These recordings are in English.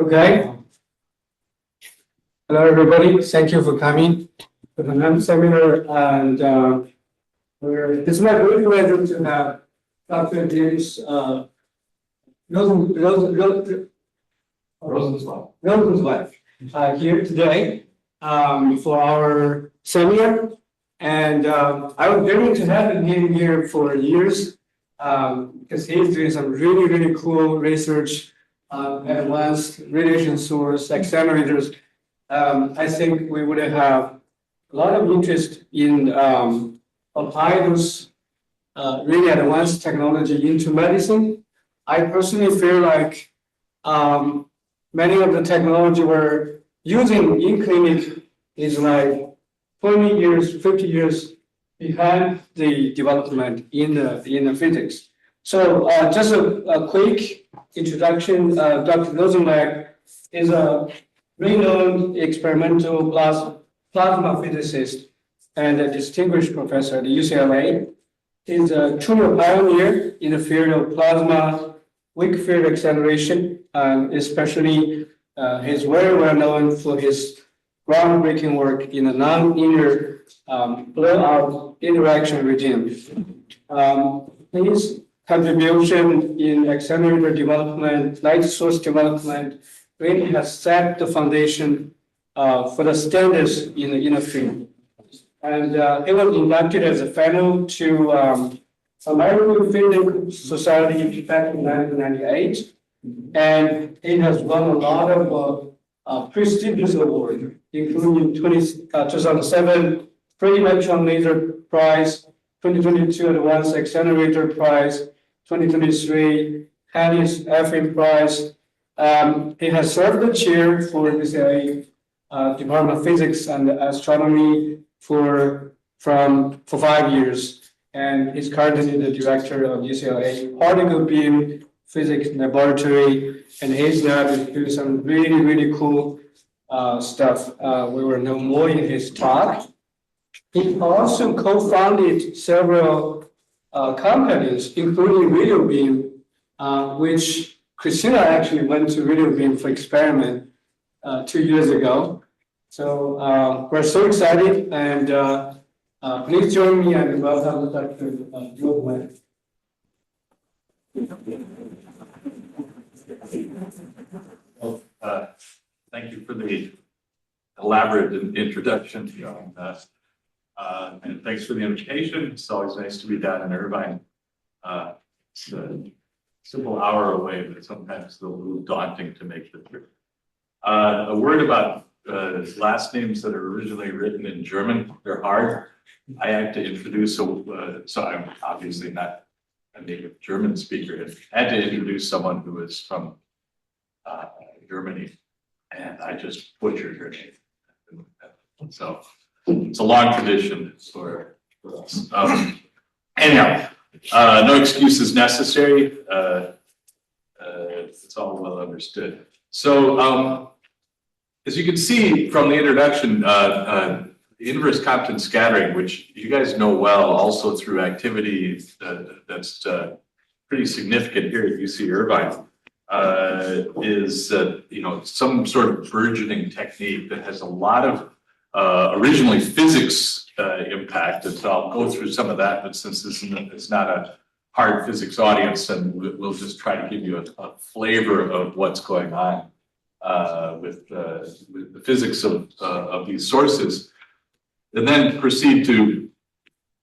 Okay. Hello, everybody. Thank you for coming to the NAM seminar. And this is my great pleasure to have Dr. James Rosenzweig here today for our seminar. And I was getting to have him here for years because he's doing some really cool research, advanced radiation source accelerators. I think we would have a lot of interest in applying those really advanced technology into medicine. I personally feel like many of the technology we're using in clinic is like 20 years, 50 years behind the development in the physics. So just a quick introduction. Dr. Rosenzweig is a renowned experimental plasma physicist and a distinguished professor at UCLA. He's a true pioneer in the field of plasma weak field acceleration, especially he's very well known for his groundbreaking work in the non-linear blowout interaction regime. His contribution in accelerator development, light source development, really has set the foundation for the standards in the field. And he was inducted as a fellow to American Physics Society back in 1998. And he has won a lot of prestigious awards, including 2007 Free Electron Laser Prize, 2022 Advanced Accelerator Prize, 2023 Hannes FM Prize. He has served the chair for UCLA Department of Physics and Astronomy for 5 years, and he's currently the director of UCLA Particle Beam Physics Laboratory, and his lab is doing some really cool stuff. We will know more in his talk. He also co-founded several companies, including Radio Beam, which Christina actually went to Radio Beam for experiment 2 years ago. So we're so excited, and please join me and welcome Dr. Rosenzweig. Well, thank you for the elaborate introduction, and thanks for the invitation. It's always nice to be down in Irvine. It's a simple hour away, but sometimes it's a little daunting to make the trip. A word about last names that are originally written in German. They're hard. I had to introduce, so I'm obviously not a native German speaker. I had to introduce someone who is from Germany, and I just butchered her name. So it's a long tradition for us. Anyhow, no excuses necessary. It's all well understood. So as you can see from the introduction, the inverse Compton scattering, which you guys know well also through activity that's pretty significant here at UC Irvine, is some sort of burgeoning technique that has a lot of originally physics impact. And so I'll go through some of that, but since this is not a hard physics audience, and we'll just try to give you a flavor of what's going on with the physics of these sources, and then proceed to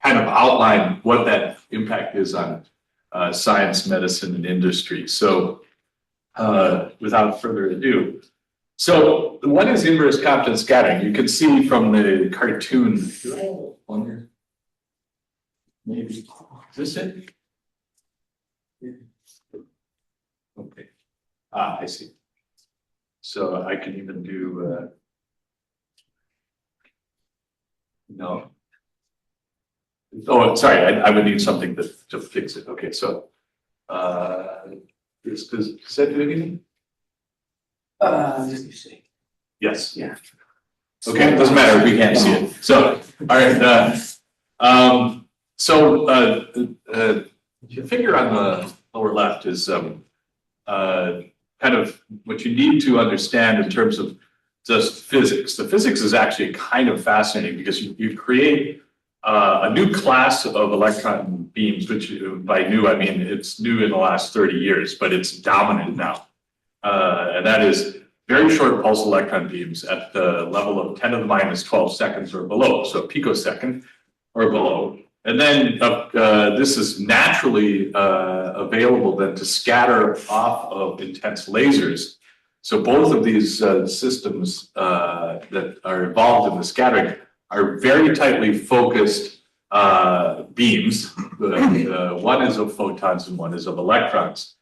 kind of outline what that impact is on science, medicine, and industry. So without further ado, so what is inverse Compton scattering? You can see from the cartoon. Maybe is this it? Okay. I see. So I can even do no. Oh, sorry. I would need something to fix it. Okay, so does that do anything? Let me see. Yes. Yeah. Okay, it doesn't matter. We can't see it. So, all right. The figure on the lower left is kind of what you need to understand in terms of just physics. The physics is actually kind of fascinating because you create a new class of electron beams, which by new, I mean it's new in the last 30 years, but it's dominant now. And that is very short pulse electron beams at the level of 10 to the minus 12 seconds or below, so a picosecond or below. And then this is naturally available then to scatter off of intense lasers. So both of these systems that are involved in the scattering are very tightly focused beams. One is of photons and one is of electrons.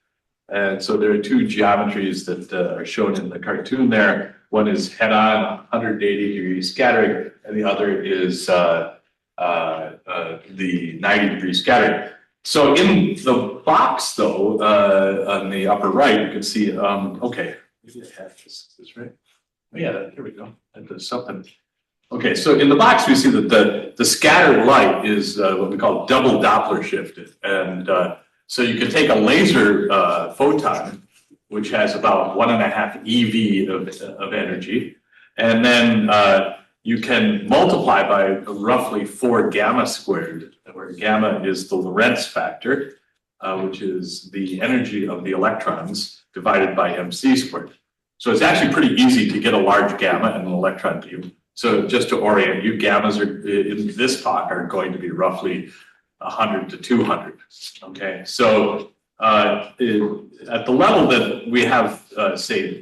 And so there are two geometries that are shown in the cartoon there. One is head-on 180-degree scattering, and the other is the 90-degree scattering. So in the box, though, on the upper right, you can see, okay, maybe I have this right. Oh, yeah, here we go. That does something. Okay, so in the box, we see that the scattered light is what we call double Doppler shifted. And so you can take a laser photon, which has about 1.5 EV of energy, and then you can multiply by roughly 4 gamma squared, where gamma is the Lorentz factor, which is the energy of the electrons divided by mc squared. So it's actually pretty easy to get a large gamma in an electron beam. So just to orient you, gammas are in this talk are going to be roughly 100 to 200. Okay, so at the level that we have, say,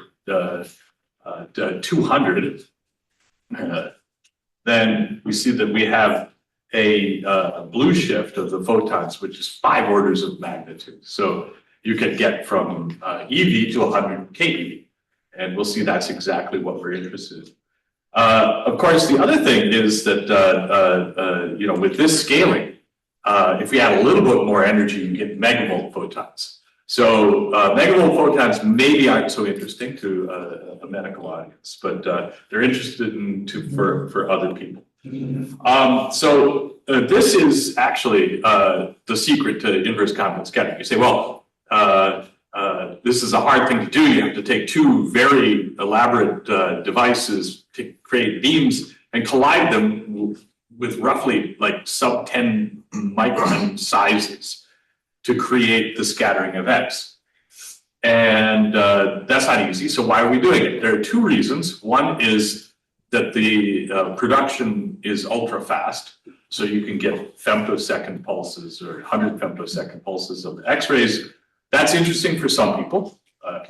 200, then we see that we have a blue shift of the photons, which is 5 orders of magnitude. So you can get from EV to 100 keV, and we'll see that's exactly what we're interested in. Of course, the other thing is that with this scaling, if we add a little bit more energy, you get megavolt photons. So megavolt photons maybe aren't so interesting to a medical audience, but they're interested for other people. So this is actually the secret to inverse Compton scattering. You say, well, this is a hard thing to do. You have to take 2 very elaborate devices to create beams and collide them with roughly like sub 10 micron sizes to create the scattering events. And that's not easy. So why are we doing it? There are 2 reasons. One is that the production is ultra fast. So you can get femtosecond pulses or 100 femtosecond pulses of X-rays. That's interesting for some people,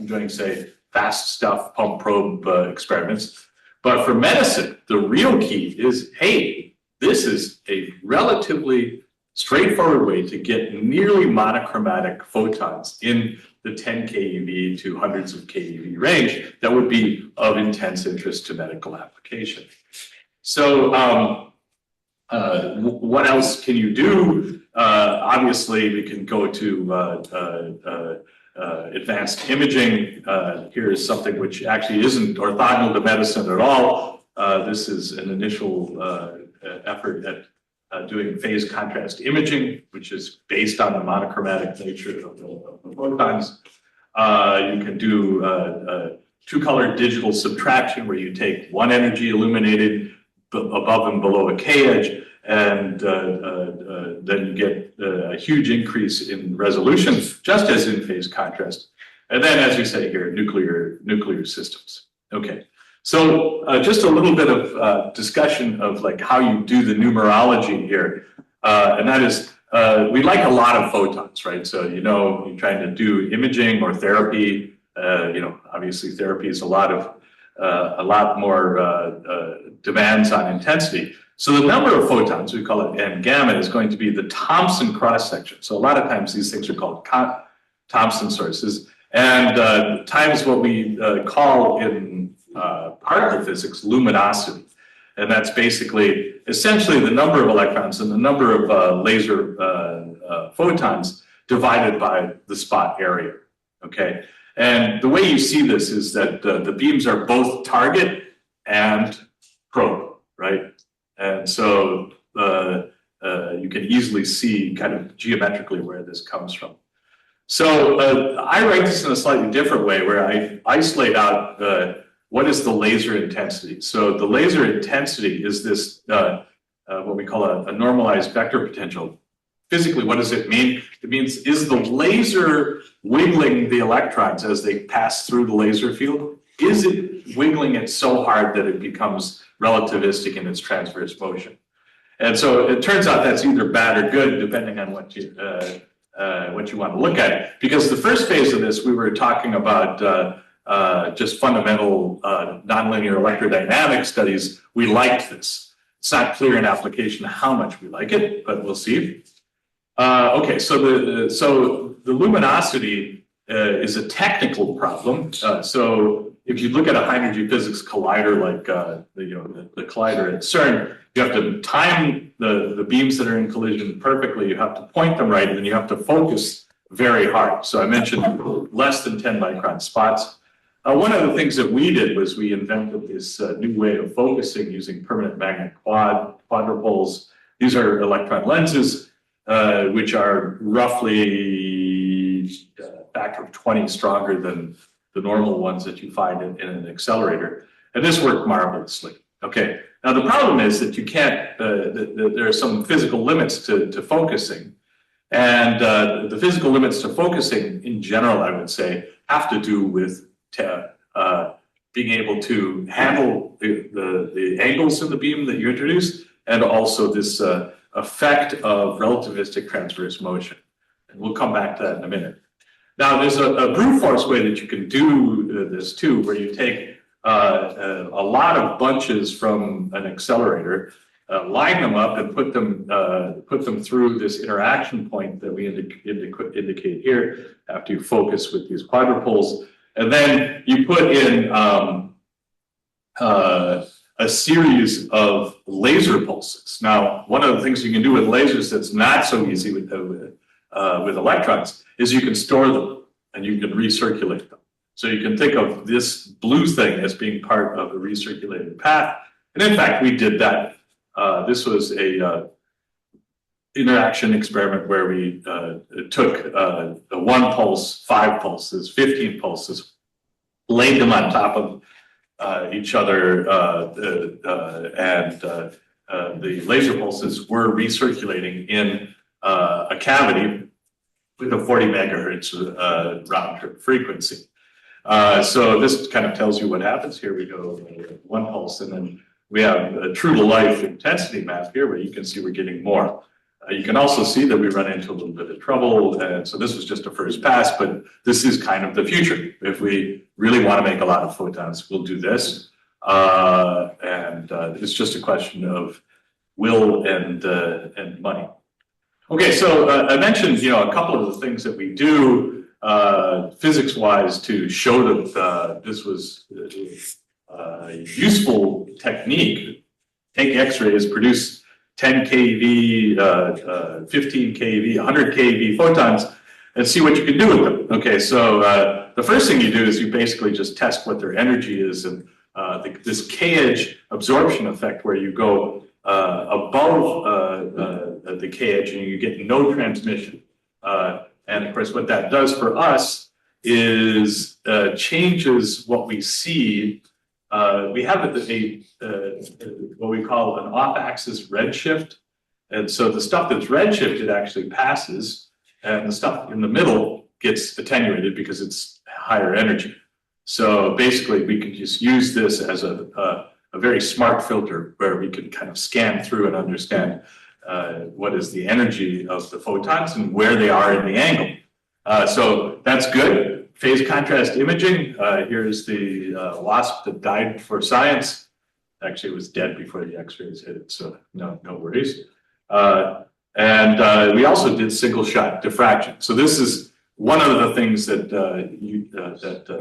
doing, say, fast stuff, pump probe experiments. But for medicine, the real key is, hey, this is a relatively straightforward way to get nearly monochromatic photons in the 10 keV to hundreds of keV range that would be of intense interest to medical application. So what else can you do? Obviously, we can go to advanced imaging. Here is something which actually isn't orthogonal to medicine at all. This is an initial effort at doing phase contrast imaging, which is based on the monochromatic nature of the photons. You can do 2-color digital subtraction, where you take one energy illuminated above and below a K edge, and then you get a huge increase in resolution, just as in phase contrast. And then, as we say here, nuclear systems. Okay, so just a little bit of discussion of like how you do the numerology here, and that is we like a lot of photons, right? So you're trying to do imaging or therapy. Obviously therapy is a lot more demands on intensity. So the number of photons, we call it n gamma, is going to be the Thomson cross section. So a lot of times these things are called Thomson sources, and times what we call in particle physics luminosity, and that's basically essentially the number of electrons and the number of laser photons divided by the spot area. Okay, and the way you see this is that the beams are both target and probe, right? And so you can easily see kind of geometrically where this comes from. So I write this in a slightly different way where I isolate out what is the laser intensity. So the laser intensity is this, what we call a normalized vector potential. Physically, what does it mean? It means, is the laser wiggling the electrons as they pass through the laser field? Is it wiggling it so hard that it becomes relativistic in its transverse motion? And so it turns out that's either bad or good, depending on what you want to look at. Because the first phase of this, we were talking about just fundamental nonlinear electrodynamic studies. We liked this. It's not clear in application how much we like it, but we'll see. Okay, so the luminosity is a technical problem. So if you look at a high-energy physics collider like the collider at CERN, you have to time the beams that are in collision perfectly. You have to point them right, and then you have to focus very hard. So I mentioned less than 10 micron spots. One of the things that we did was we invented this new way of focusing using permanent magnet quadrupoles. These are electron lenses, which are roughly a factor of 20 stronger than the normal ones that you find in an accelerator. And this worked marvelously. Okay, now the problem is that you can't, there are some physical limits to focusing. And the physical limits to focusing in general, I would say, have to do with being able to handle the angles in the beam that you introduce, and also this effect of relativistic transverse motion. And we'll come back to that in a minute. Now, there's a brute force way that you can do this too, where you take a lot of bunches from an accelerator, line them up, and put them through this interaction point that we indicate here after you focus with these quadrupoles. And then you put in a series of laser pulses. Now, one of the things you can do with lasers that's not so easy with electrons is you can store them and you can recirculate them. So you can think of this blue thing as being part of a recirculated path. And in fact, we did that. This was a interaction experiment where we took the 1 pulse, 5 pulses, 15 pulses, laid them on top of each other, and the laser pulses were recirculating in a cavity with a 40 megahertz round trip frequency. So this kind of tells you what happens. Here we go, 1 pulse, and then we have a true to life intensity map here where you can see we're getting more. You can also see that we run into a little bit of trouble, and so this was just a first pass, but this is kind of the future. If we really want to make a lot of photons, we'll do this, and it's just a question of will and money. Okay, so I mentioned a couple of the things that we do physics-wise to show that this was a useful technique. Take X-rays, produce 10 keV, 15 keV, 100 keV photons, and see what you can do with them. Okay, so the first thing you do is you basically just test what their energy is, and this K-edge absorption effect where you go above the K-edge and you get no transmission. And of course, what that does for us is changes what we see. We have what we call an off-axis redshift. And so the stuff that's redshifted actually passes, and the stuff in the middle gets attenuated because it's higher energy. So basically, we can just use this as a very smart filter where we can kind of scan through and understand what is the energy of the photons and where they are in the angle. So that's good. Phase contrast imaging. Here's the wasp that died for science. Actually, it was dead before the X-rays hit it, so no worries. And we also did single shot diffraction. So this is one of the things that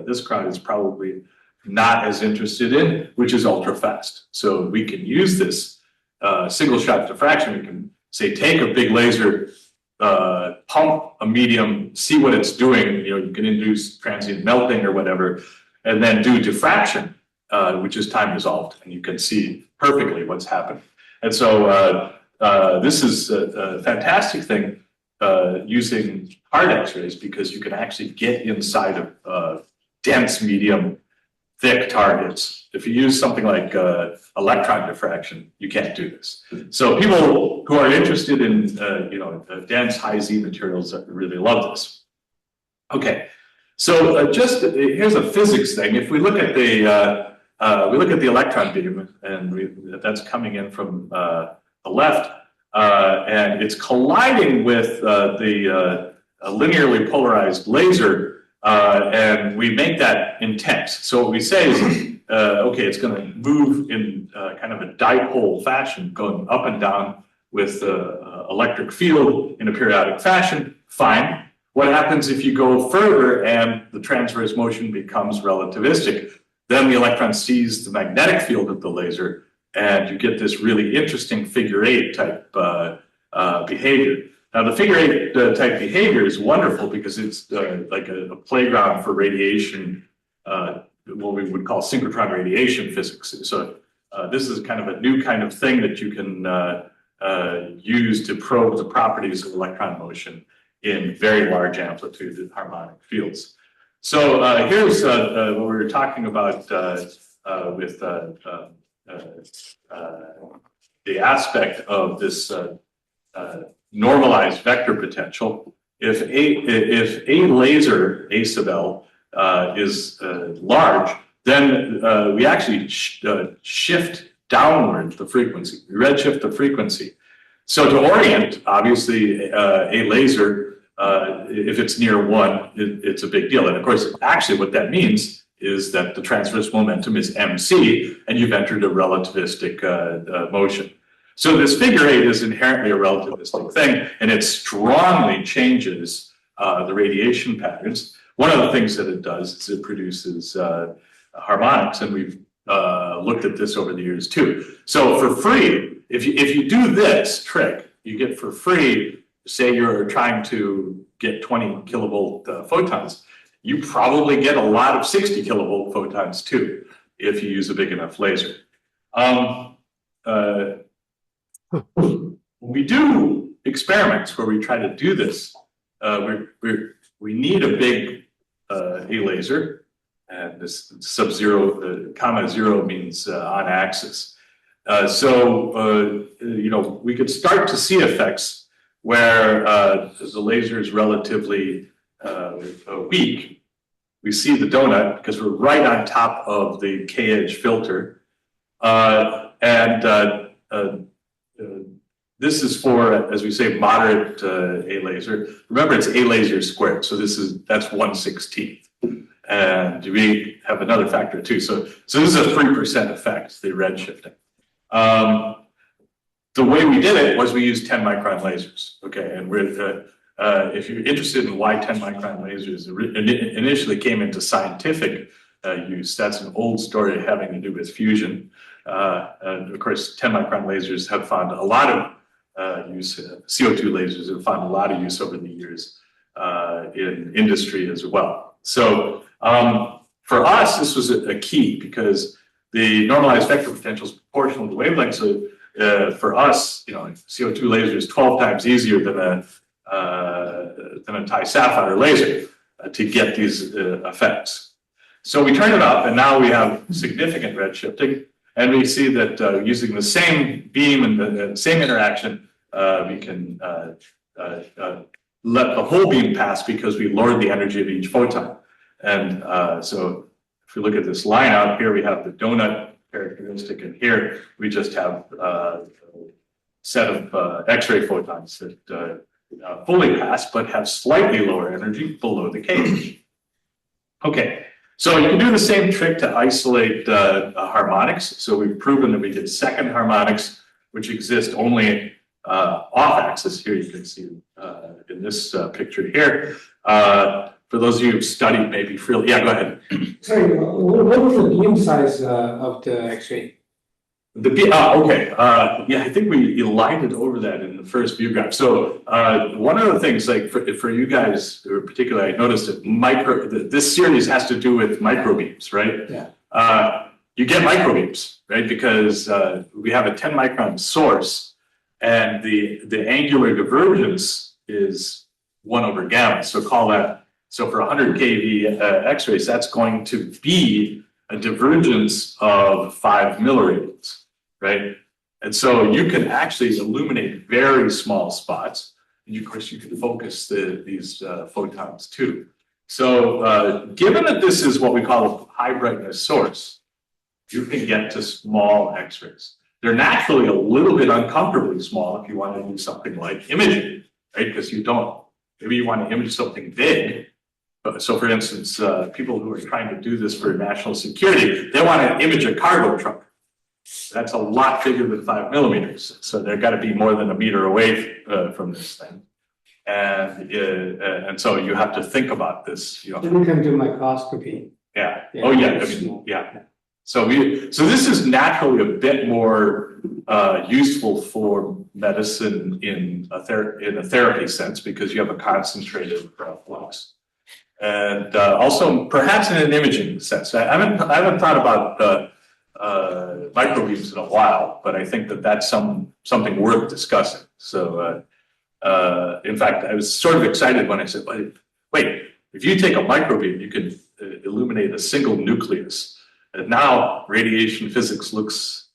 this crowd is probably not as interested in, which is ultra fast. So we can use this single shot diffraction. We can say take a big laser, pump a medium, see what it's doing. You can induce transient melting or whatever, and then do diffraction, which is time resolved, and you can see perfectly what's happening. And so this is a fantastic thing using hard X-rays because you can actually get inside of dense, medium, thick targets. If you use something like electron diffraction, you can't do this. So people who are interested in dense high Z materials really love this. Okay, so here's a physics thing. If we look at the electron beam, and that's coming in from the left, and it's colliding with the linearly polarized laser. And we make that intense. So what we say is, okay, it's going to move in kind of a dipole fashion, going up and down with the electric field in a periodic fashion. Fine. What happens if you go further and the transverse motion becomes relativistic? Then the electron sees the magnetic field of the laser, and you get this really interesting figure-8 type behavior. Now, the figure-8 type behavior is wonderful because it's like a playground for radiation, what we would call synchrotron radiation physics. So this is kind of a new kind of thing that you can use to probe the properties of electron motion in very large amplitude harmonic fields. So here's what we were talking about with the aspect of this normalized vector potential. If a laser, A sub L, is large, then we actually shift downward the frequency, we redshift the frequency. So to orient, obviously, a laser, if it's near 1, it's a big deal. And of course, actually what that means is that the transverse momentum is mc, and you've entered a relativistic motion. So this figure-8 is inherently a relativistic thing, and it strongly changes the radiation patterns. One of the things that it does is it produces harmonics, and we've looked at this over the years too. So for free, if you do this trick, you get for free, say you're trying to get 20 kilovolt photons, you probably get a lot of 60 kilovolt photons too, if you use a big enough laser. We do experiments where we try to do this. We need a big A laser, and this sub-zero, comma 0 means on axis. We could start to see effects where the laser is relatively weak. We see the donut because we're right on top of the K-edge filter. This is for, as we say, moderate A laser. Remember, it's A laser squared, so that's 1/16. And we have another factor too. So this is a 3% effect, the redshifting. The way we did it was we used 10 micron lasers. Okay, and if you're interested in why 10 micron lasers initially came into scientific use, that's an old story having to do with fusion. And of course, 10 micron lasers have found a lot of use. CO2 lasers have found a lot of use over the years in industry as well. So for us, this was a key because the normalized vector potential is proportional to wavelength. So for us, CO2 laser is 12 times easier than a Ti sapphire laser to get these effects. So we turn it up, and now we have significant redshifting. And we see that using the same beam and the same interaction, we can let the whole beam pass because we lowered the energy of each photon. And so if we look at this line out here, we have the donut characteristic, and here we just have a set of X-ray photons that fully pass but have slightly lower energy below the cage. Okay. So you can do the same trick to isolate harmonics. So we've proven that we get second harmonics, which exist only off-axis. Here you can see in this picture here. For those of you who've studied maybe freely, yeah, go ahead. Sorry, what was the beam size of the X-ray? The beam, okay. Yeah, I think we lined over that in the first view graph. So one of the things, like for you guys, in particular, I noticed that this series has to do with microbeams, right? Yeah. You get microbeams, right? Because we have a 10 micron source, and the angular divergence is 1 over gamma. So call that, so for 100 keV X-rays, that's going to be a divergence of 5 milliradians, right? And so you can actually illuminate very small spots. And of course, you can focus these photons too. So given that this is what we call a high brightness source, you can get to small X-rays. They're naturally a little bit uncomfortably small if you want to do something like imaging, right? Because you don't, maybe you want to image something big. So for instance, people who are trying to do this for national security, they want to image a cargo truck. That's a lot bigger than 5 millimeters. So they've got to be more than a meter away from this thing. And so you have to think about this. You know. You can do microscopy. Yeah. Oh yeah. I mean, yeah. So this is naturally a bit more useful for medicine in a therapy sense because you have a concentrated flux, and also perhaps in an imaging sense. I haven't thought about microbeams in a while, but I think that that's something worth discussing. So in fact, I was sort of excited when I said, wait, if you take a microbeam, you can illuminate a single nucleus. And now radiation physics looks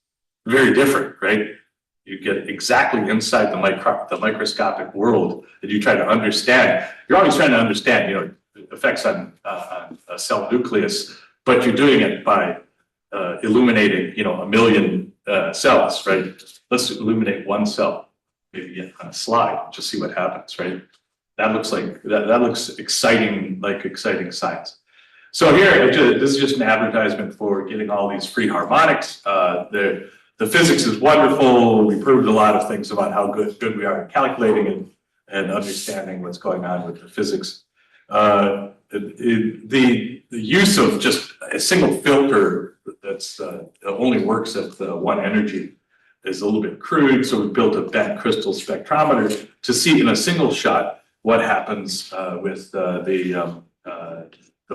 very different, right? You get exactly inside the microscopic world that you try to understand. You're always trying to understand, you know, effects on a cell nucleus, but you're doing it by illuminating, you know, a million cells, right? Let's illuminate one cell, maybe on a slide, just see what happens, right? That looks like that looks exciting, like exciting science. So here, this is just an advertisement for getting all these free harmonics. The physics is wonderful. We proved a lot of things about how good we are at calculating and understanding what's going on with the physics. The use of just a single filter that's only works at 1 energy is a little bit crude. So we built a bent crystal spectrometer to see in a single shot what happens with the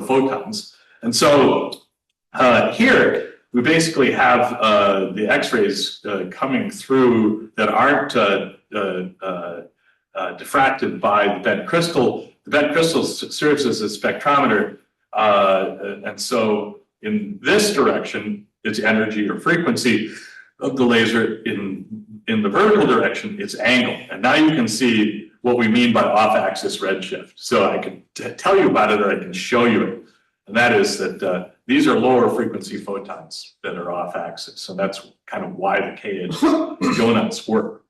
photons. And so here we basically have the X-rays coming through that aren't diffracted by the bent crystal. The bent crystal serves as a spectrometer. And so in this direction, it's energy or frequency of the laser. In the vertical direction, it's angle. And now you can see what we mean by off-axis redshift. So I can tell you about it or I can show you it. And that is that these are lower frequency photons that are off-axis. So that's kind of why the KH donuts work.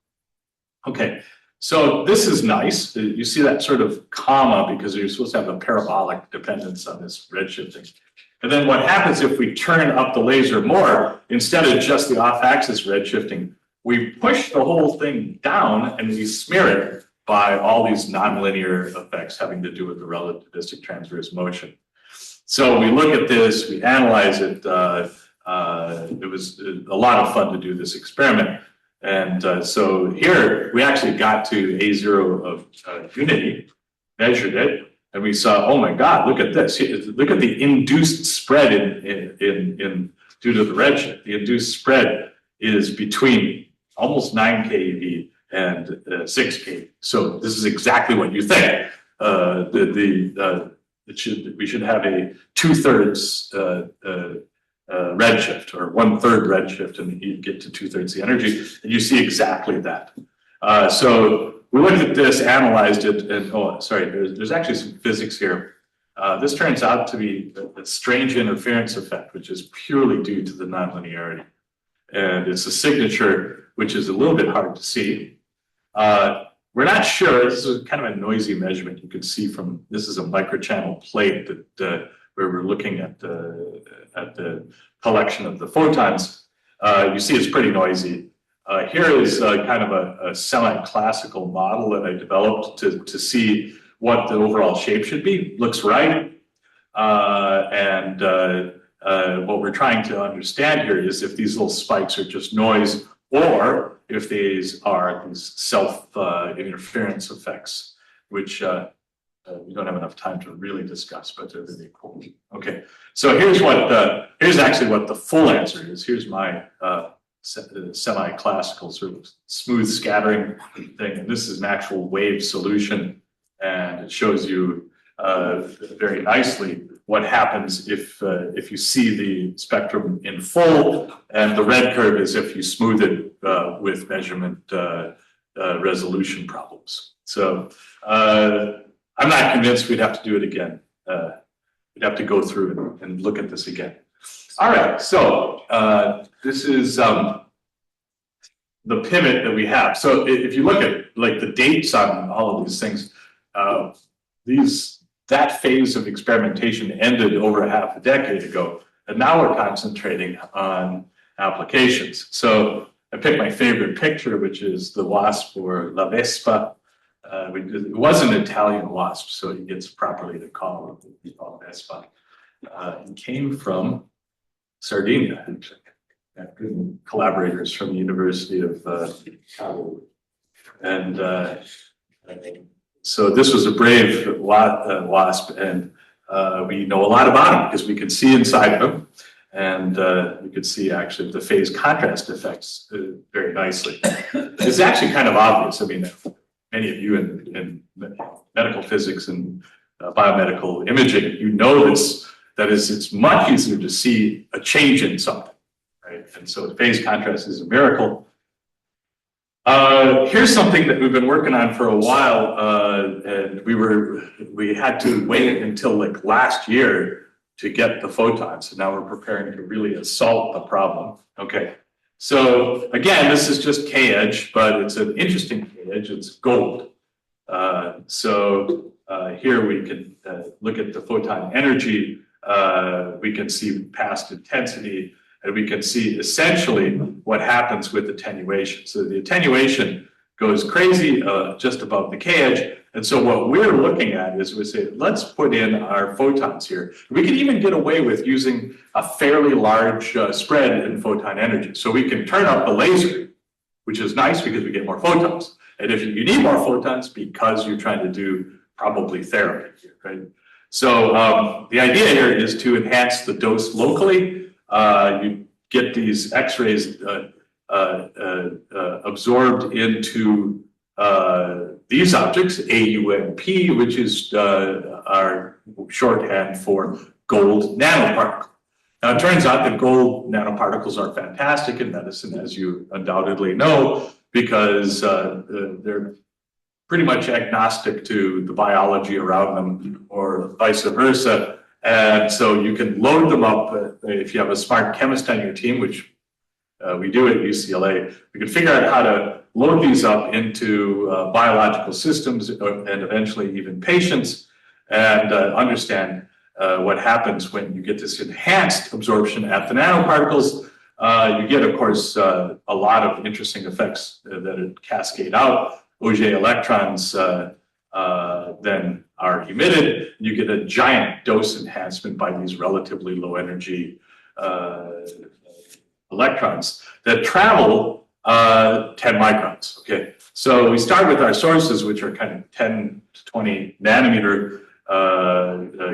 Okay, so this is nice. You see that sort of comma because you're supposed to have a parabolic dependence on this redshifting. And then what happens if we turn up the laser more, instead of just the off-axis redshifting, we push the whole thing down and we smear it by all these nonlinear effects having to do with the relativistic transverse motion. So we look at this, we analyze it. It was a lot of fun to do this experiment. And so here we actually got to A0 of unity, measured it, and we saw, oh my God, look at this. Look at the induced spread in due to the redshift. The induced spread is between almost 9 keV and 6 keV. So this is exactly what you think. We should have a 2/3 redshift or 1/3 redshift, and you get to 2/3 the energy, and you see exactly that. So we looked at this, analyzed it, and there's actually some physics here. This turns out to be a strange interference effect, which is purely due to the nonlinearity. And it's a signature which is a little bit hard to see. We're not sure. This is kind of a noisy measurement. You can see from this is a microchannel plate that where we're looking at the collection of the photons. You see, it's pretty noisy. Here is kind of a semi-classical model that I developed to see what the overall shape should be. Looks right, and what we're trying to understand here is if these little spikes are just noise, or if these are these self-interference effects, which we don't have enough time to really discuss, but they're really cool. Okay, so here's actually what the full answer is. Here's my semi-classical sort of smooth scattering thing. And this is an actual wave solution, and it shows you very nicely what happens if you see the spectrum in full, and the red curve is if you smooth it with measurement resolution problems. So I'm not convinced we'd have to do it again. We'd have to go through and look at this again. All right, so this is the pivot that we have. So if you look at like the dates on all of these things, that phase of experimentation ended over half a decade ago, and now we're concentrating on applications. So I picked my favorite picture, which is the wasp, or La Vespa. It was an Italian wasp, so it gets properly to call it Vespa. It came from Sardinia, actually. Collaborators from the University of Chicago. And so this was a brave wasp, and we know a lot about them because we could see inside them, and we could see actually the phase contrast effects very nicely. It's actually kind of obvious. I mean, many of you in medical physics and biomedical imaging, you know this, that is, it's much easier to see a change in something, right? And so phase contrast is a miracle. Here's something that we've been working on for a while, and we had to wait until like last year to get the photons, and now we're preparing to really assault the problem. Okay, so again, this is just K-edge, but it's an interesting K-edge. It's gold. Here we can look at the photon energy. We can see past intensity, and we can see essentially what happens with attenuation. So the attenuation goes crazy just above the K-edge. And so what we're looking at is we say, let's put in our photons here. We can even get away with using a fairly large spread in photon energy. So we can turn up the laser, which is nice because we get more photons. And if you need more photons because you're trying to do probably therapy, right? So the idea here is to enhance the dose locally. You get these X-rays absorbed into these objects, AUNP, which is our shorthand for gold nanoparticle. Now, it turns out that gold nanoparticles are fantastic in medicine, as you undoubtedly know, because they're pretty much agnostic to the biology around them, or vice versa. And so you can load them up if you have a smart chemist on your team, which we do at UCLA. We can figure out how to load these up into biological systems and eventually even patients, and understand what happens when you get this enhanced absorption at the nanoparticles. You get, of course, a lot of interesting effects that cascade out. Auger electrons then are emitted. You get a giant dose enhancement by these relatively low energy electrons that travel 10 microns. Okay, so we start with our sources, which are kind of 10 to 20 nanometer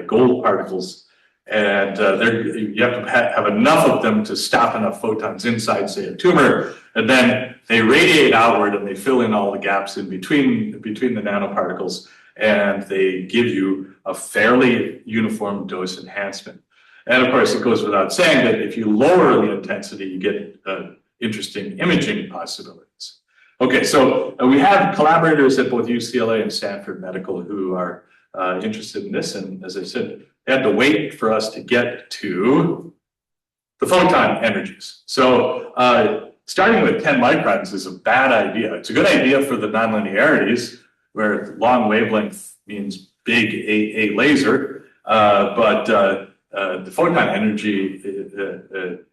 gold particles, and you have to have enough of them to stop enough photons inside, say, a tumor, and then they radiate outward and they fill in all the gaps in between the nanoparticles, and they give you a fairly uniform dose enhancement. And of course, it goes without saying that if you lower the intensity, you get interesting imaging possibilities. Okay, so we have collaborators at both UCLA and Stanford Medical who are interested in this, and as I said, they had to wait for us to get to the photon energies. So starting with 10 microns is a bad idea. It's a good idea for the nonlinearities, where long wavelength means big A laser, but the photon energy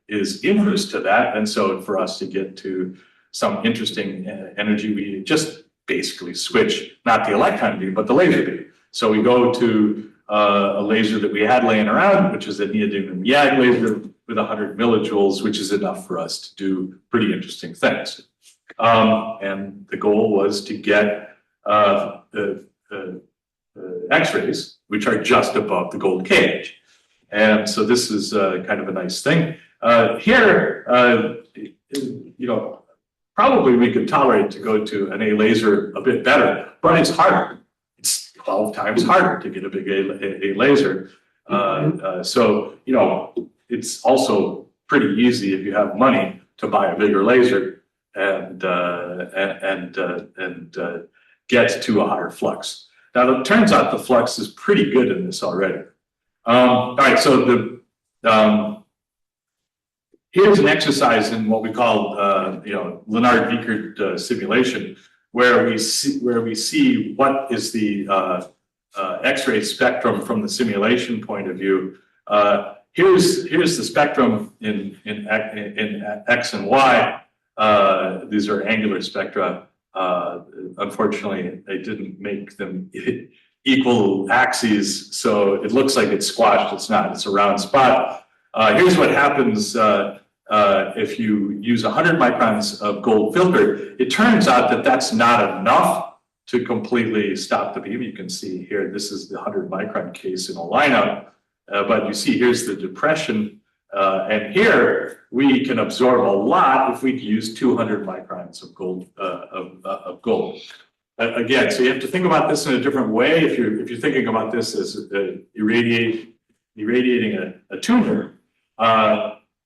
is inverse to that, and so for us to get to some interesting energy, we just basically switch not the electron beam, but the laser beam. So we go to a laser that we had laying around, which is a neodymium YAG laser with 100 millijoules, which is enough for us to do pretty interesting things. And the goal was to get X-rays, which are just above the gold cage. And so this is kind of a nice thing. Here, probably we could tolerate to go to an A laser a bit better, but it's harder. It's 12 times harder to get a big A laser. So, it's also pretty easy if you have money to buy a bigger laser and get to a higher flux. Now, it turns out the flux is pretty good in this already. All right, so here's an exercise in what we call, Lennard-Vickert simulation, where we see what is the X-ray spectrum from the simulation point of view. Here's the spectrum in X and Y. These are angular spectra. Unfortunately, they didn't make them equal axes, so it looks like it's squashed. It's not. It's a round spot. Here's what happens if you use 100 microns of gold filter. It turns out that that's not enough to completely stop the beam. You can see here, this is the 100 micron case in a lineup, but you see here's the depression, and here we can absorb a lot if we use 200 microns of gold. Again, so you have to think about this in a different way. If you're thinking about this as irradiating a tumor,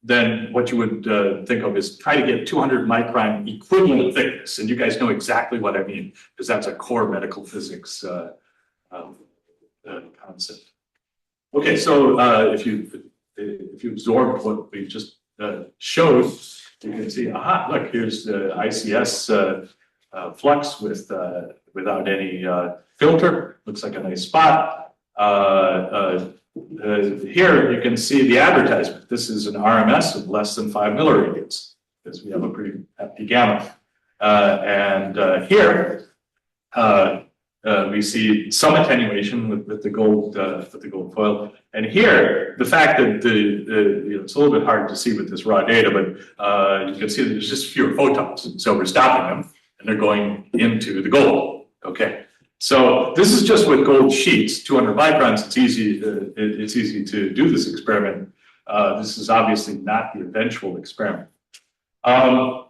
then what you would think of is try to get 200 micron equivalent thickness. And you guys know exactly what I mean, because that's a core medical physics concept. Okay, so if you absorb what we just showed, you can see, aha, look, here's the ICS flux without any filter. Looks like a nice spot. Here you can see the advertisement. This is an RMS of less than 5 milliradians, because we have a pretty hefty gamma. Here we see some attenuation with the gold foil. And here, the fact that it's a little bit hard to see with this raw data, but you can see that there's just fewer photons. So we're stopping them, and they're going into the gold. Okay. So this is just with gold sheets, 200 microns. It's easy to do this experiment. This is obviously not the eventual experiment. So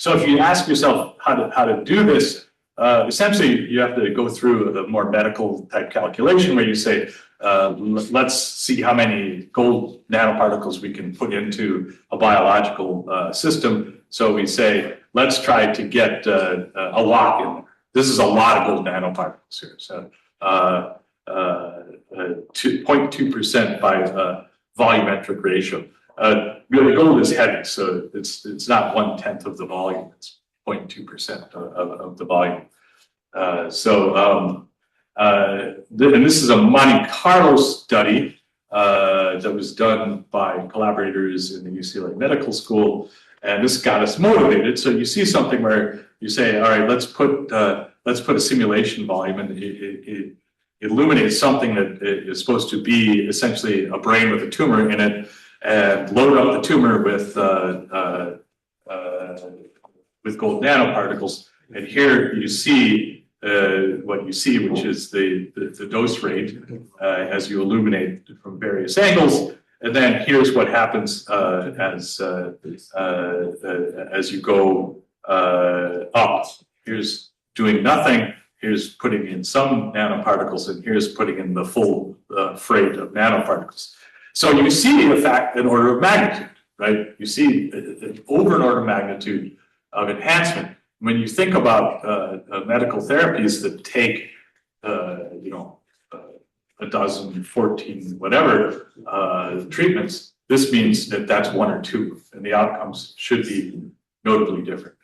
if you ask yourself how to do this, essentially you have to go through a more medical type calculation where you say, let's see how many gold nanoparticles we can put into a biological system. So we say, let's try to get a lot in there. This is a lot of gold nanoparticles here. So 0.2% by volumetric ratio. Really, gold is heavy, so it's not 1/10 of the volume. It's 0.2% of the volume. And this is a Monte Carlo study that was done by collaborators in the UCLA Medical School, and this got us motivated. So you see something where you say, all right, let's put a simulation volume, and it illuminates something that is supposed to be essentially a brain with a tumor in it, and load up the tumor with gold nanoparticles. And here you see what you see, which is the dose rate as you illuminate from various angles. And then here's what happens as you go up. Here's doing nothing. Here's putting in some nanoparticles, and here's putting in the full freight of nanoparticles. So you see, in fact, an order of magnitude, right? You see over an order of magnitude of enhancement. When you think about medical therapies that take, a dozen, 14, whatever treatments, this means that that's 1 or 2, and the outcomes should be notably different.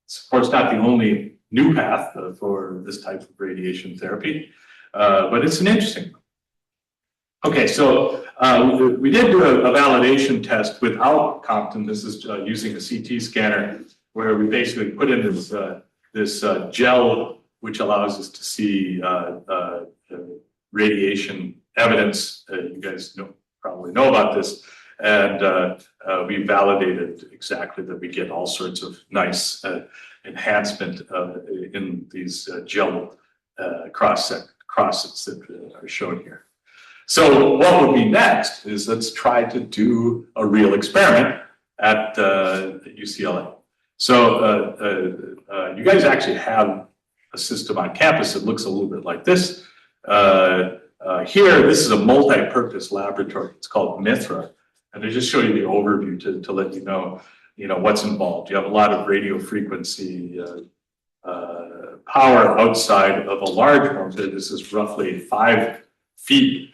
It's of course not the only new path for this type of radiation therapy, but it's an interesting one. Okay, so we did do a validation test without Compton. This is using a CT scanner, where we basically put in this gel, which allows us to see radiation evidence. You guys probably know about this, and we validated exactly that we get all sorts of nice enhancement in these gel crosses that are shown here. So what would be next is let's try to do a real experiment at UCLA. So you guys actually have a system on campus that looks a little bit like this. Here, this is a multi-purpose laboratory. It's called MITHRA. And I just show you the overview to let you know what's involved. You have a lot of radio frequency power outside of a large room. This is roughly 5 feet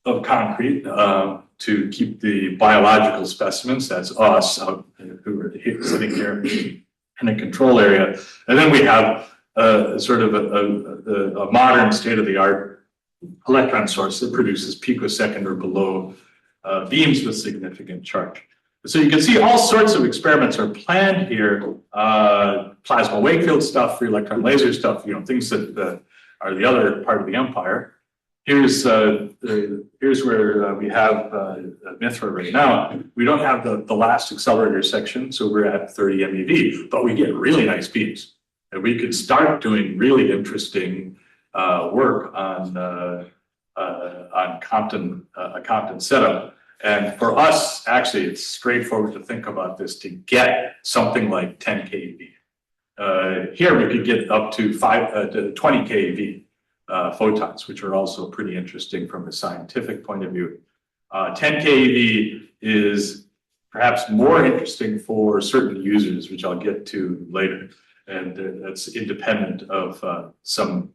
of concrete to keep the biological specimens, that's us, who are sitting here in a control area. And then we have sort of a modern state-of-the-art electron source that produces picosecond or below beams with significant charge. So you can see all sorts of experiments are planned here, plasma Wakefield stuff, free electron laser stuff, things that are the other part of the empire. Here's where we have MITHRA right now. We don't have the last accelerator section, so we're at 30 MeV, but we get really nice beams. And we could start doing really interesting work on Compton, a Compton setup. And for us, actually, it's straightforward to think about this to get something like 10 keV. Here we could get up to 20 keV photons, which are also pretty interesting from a scientific point of view. 10 keV is perhaps more interesting for certain users, which I'll get to later. And that's independent of some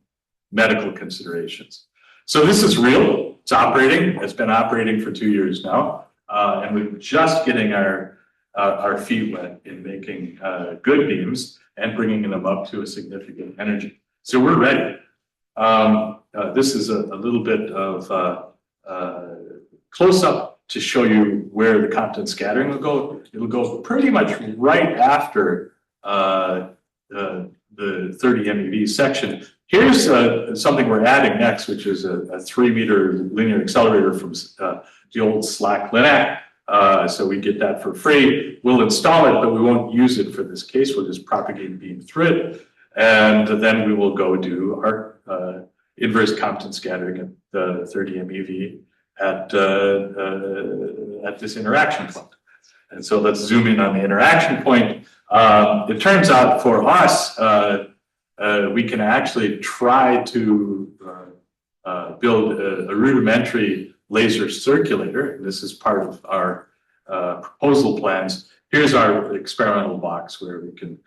medical considerations. So this is real. It's operating. It's been operating for 2 years now, and we're just getting our feet wet in making good beams and bringing them up to a significant energy. So we're ready. This is a little bit of close up to show you where the Compton scattering will go. It will go pretty much right after the 30 MeV section. Here's something we're adding next, which is a 3-meter linear accelerator from the old SLAC LINAC. So we get that for free. We'll install it, but we won't use it for this case. We'll just propagate beam through it. And then we will go do our inverse Compton scattering at the 30 MeV at this interaction point. And so let's zoom in on the interaction point. It turns out for us, we can actually try to build a rudimentary laser circulator. And this is part of our proposal plans. Here's our experimental box where we can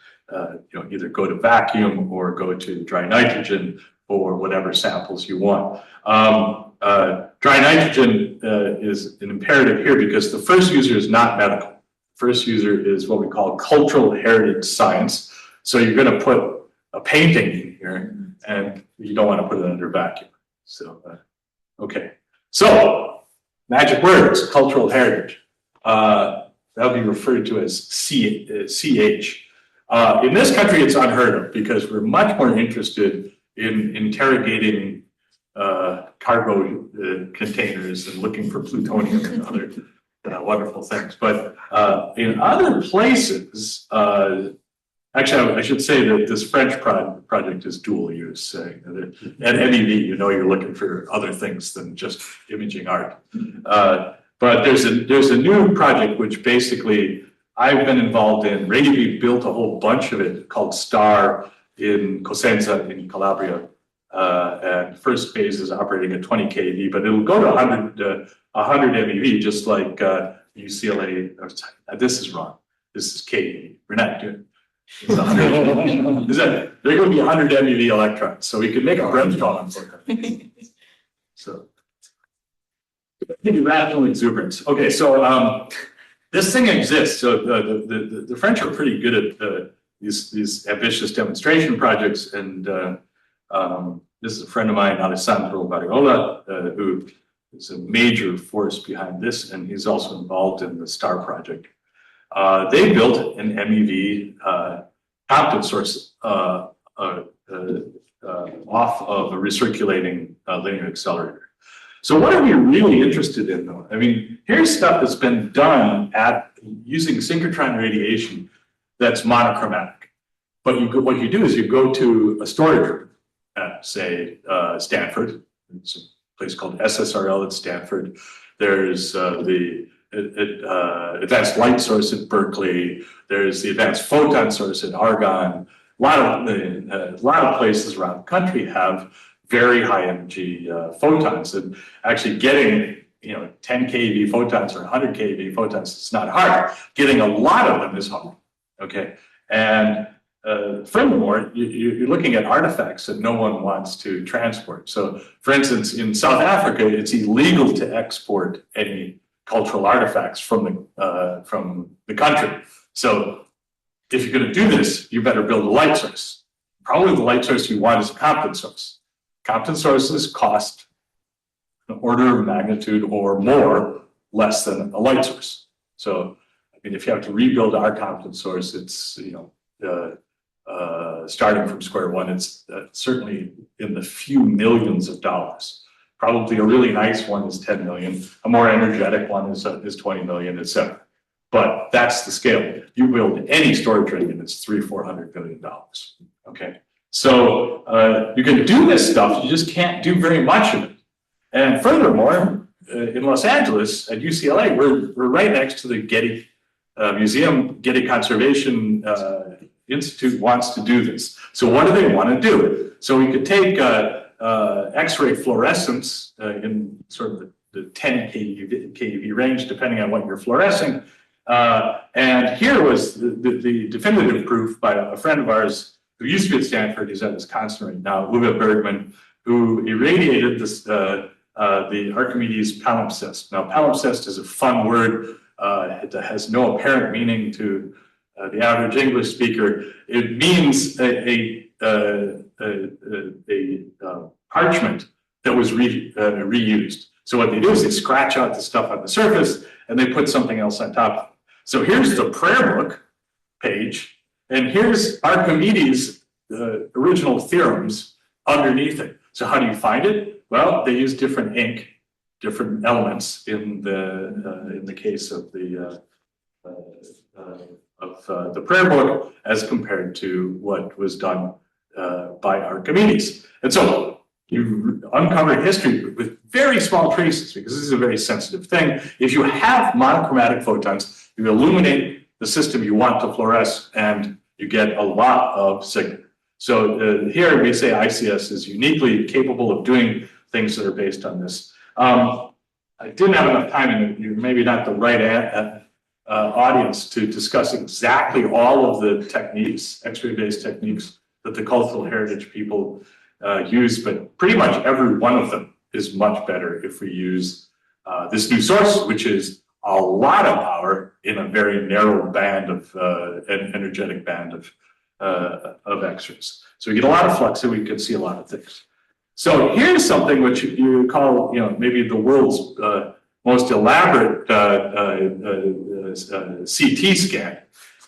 either go to vacuum or go to dry nitrogen for whatever samples you want. Dry nitrogen is an imperative here because the first user is not medical. First user is what we call cultural heritage science. So you're going to put a painting in here, and you don't want to put it under vacuum. So, okay. So, magic words, cultural heritage. That'll be referred to as CH. In this country, it's unheard of because we're much more interested in interrogating cargo containers and looking for plutonium and other wonderful things. But in other places, actually, I should say that this French project is dual use. At MEV, you're looking for other things than just imaging art. But there's a new project which basically I've been involved in. Relativistic built a whole bunch of it called STAR in Cosenza in Calabria. And first phase is operating at 20 keV, but it'll go to 100 MeV, just like UCLA. This is wrong. This is keV. We're not doing. They're going to be 100 MeV electrons, so we could make a Brem's column. So, rational exuberance. Okay, so this thing exists. So the French are pretty good at these ambitious demonstration projects, and this is a friend of mine, Alessandro Variola, who is a major force behind this, and he's also involved in the STAR project. They built an MEV Compton source off of a recirculating linear accelerator. So what are we really interested in, though? I mean, here's stuff that's been done using synchrotron radiation that's monochromatic. But what you do is you go to a storage room at, say, Stanford. It's a place called SSRL at Stanford. There's the advanced light source at Berkeley. There's the advanced photon source at Argonne. A lot of places around the country have very high energy photons, and actually getting 10 keV photons or 100 keV photons is not hard. Getting a lot of them is hard. Okay, and furthermore, you're looking at artifacts that no one wants to transport. So, for instance, in South Africa, it's illegal to export any cultural artifacts from the country. So, if you're going to do this, you better build a light source. Probably the light source you want is a Compton source. Compton sources cost an order of magnitude or more less than a light source. So, I mean, if you have to rebuild our Compton source, it's starting from square one, it's certainly in the few millions of dollars. Probably a really nice one is 10 million. A more energetic one is 20 million, etc. But that's the scale. You build any storage ring and it's $300-400 billion. Okay, so you can do this stuff. You just can't do very much of it. And furthermore, in Los Angeles at UCLA, we're right next to the Getty Museum. Getty Conservation Institute wants to do this. So what do they want to do? So we could take X-ray fluorescence in sort of the 10 keV range, depending on what you're fluorescing. And here was the definitive proof by a friend of ours who used to be at Stanford. He's at Wisconsin right now, Uwe Bergman, who irradiated this, the Archimedes palimpsest. Now, palimpsest is a fun word. It has no apparent meaning to the average English speaker. It means a parchment that was reused. So what they do is they scratch out the stuff on the surface and they put something else on top of it. So here's the prayer book page, and here's Archimedes' original theorems underneath it. So how do you find it? Well, they use different ink, different elements in the case of the prayer book as compared to what was done by Archimedes. And so you uncover history with very small traces, because this is a very sensitive thing. If you have monochromatic photons, you illuminate the system you want to fluoresce, and you get a lot of signal. So here we say ICS is uniquely capable of doing things that are based on this. I didn't have enough time, and you're maybe not the right audience to discuss exactly all of the techniques, X-ray-based techniques that the cultural heritage people use, but pretty much every one of them is much better if we use this new source, which is a lot of power in a very narrow band of an energetic band of X-rays. So we get a lot of flux, and we can see a lot of things. So here's something which you call, maybe the world's most elaborate CT scan.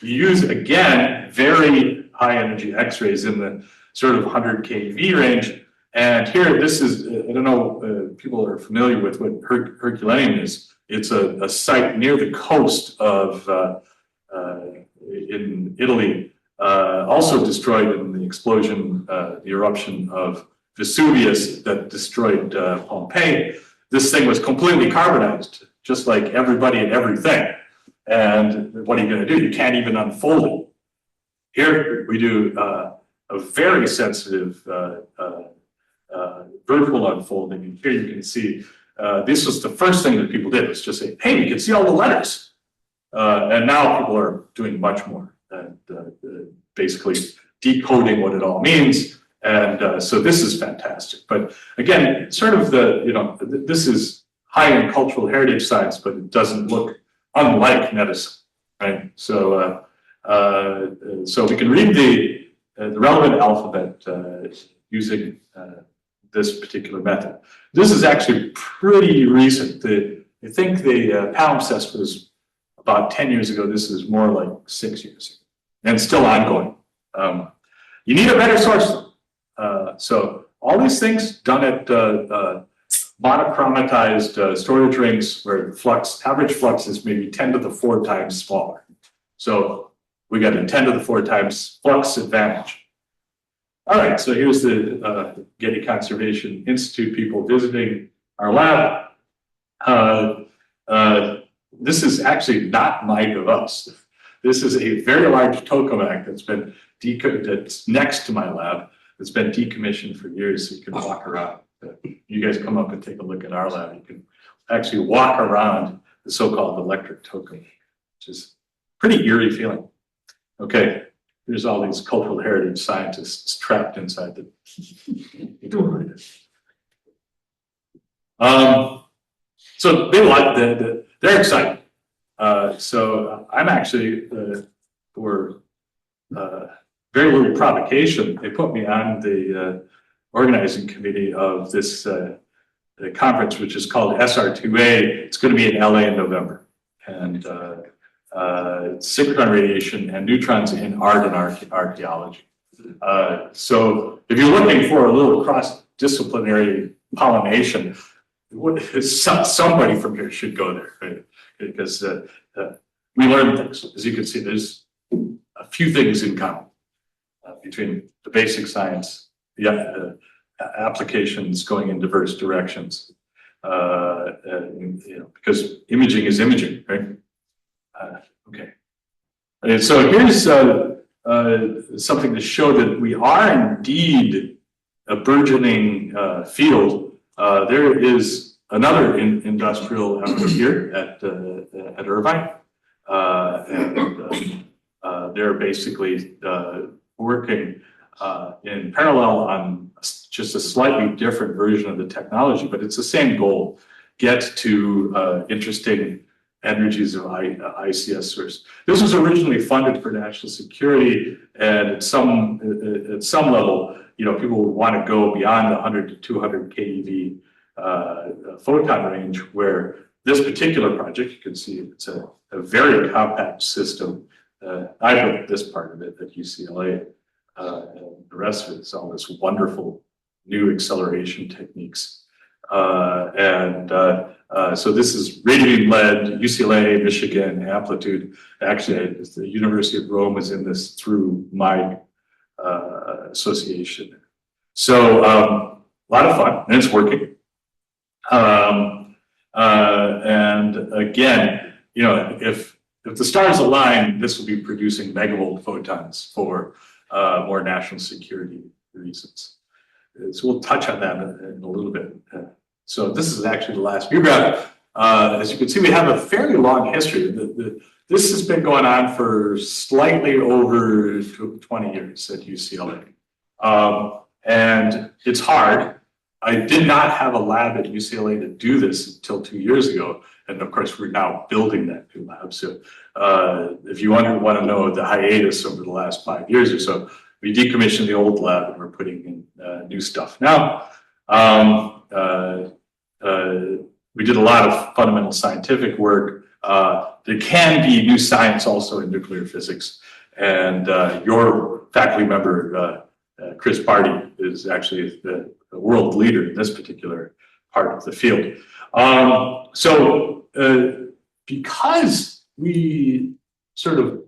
You use, again, very high energy X-rays in the sort of 100 keV range. And here, this is, I don't know, people are familiar with what Herculaneum is. It's a site near the coast of, in Italy, also destroyed in the explosion, the eruption of Vesuvius that destroyed Pompeii. This thing was completely carbonized, just like everybody and everything. And what are you going to do? You can't even unfold it. Here we do a very sensitive vertical unfolding. And here you can see this was the first thing that people did, was just say, hey, we can see all the letters. And now people are doing much more, and basically decoding what it all means. And so this is fantastic. But again, sort of this is high-end cultural heritage science, but it doesn't look unlike medicine, right? So so we can read the relevant alphabet using this particular method. This is actually pretty recent. I think the palimpsest was about 10 years ago. This is more like 6 years ago, and still ongoing. You need a better source, though. So all these things done at monochromatized storage rings where average flux is maybe 10 to the 4 times smaller. So we got a 10 to the 4 times flux advantage. All right, so here's the Getty Conservation Institute people visiting our lab. this is actually not my device. This is a very large tokamak that's next to my lab. It's been decommissioned for years, so you can walk around. You guys come up and take a look at our lab. You can actually walk around the so-called electric tokamak, which is pretty eerie feeling. Okay, there's all these cultural heritage scientists trapped inside the. So they like they're excited. So I'm actually for very little provocation. They put me on the organizing committee of this conference, which is called SR2A. It's going to be in LA in November, and synchron radiation and neutrons in art and archaeology. So if you're looking for a little cross-disciplinary pollination, somebody from here should go there, right? Because we learn things. As you can see, there's a few things in common between the basic science, the applications going in diverse directions. Because imaging is imaging, right? Okay. And so here's something to show that we are indeed a burgeoning field. There is another industrial effort here at Irvine, and they're basically working in parallel on just a slightly different version of the technology, but it's the same goal: get to interesting energies of ICS source. This was originally funded for national security, and at some level, people would want to go beyond the 100 to 200 keV photon range, where this particular project, you can see it's a very compact system. I built this part of it at UCLA. And the rest of it is all this wonderful new acceleration techniques. So this is radiating lead, UCLA, Michigan, Amplitude. Actually, the University of Rome is in this through my association. So a lot of fun, and it's working. And again, if the stars align, this will be producing megavolt photons for more national security reasons. So we'll touch on that in a little bit. So this is actually the last view graph. As you can see, we have a fairly long history. This has been going on for slightly over 20 years at UCLA. And it's hard. I did not have a lab at UCLA to do this until 2 years ago. And of course, we're now building that new lab. So if you want to know the hiatus over the last 5 years or so, we decommissioned the old lab and we're putting in new stuff now. We did a lot of fundamental scientific work. There can be new science also in nuclear physics. And your faculty member, Chris Barty, is actually the world leader in this particular part of the field. Because we sort of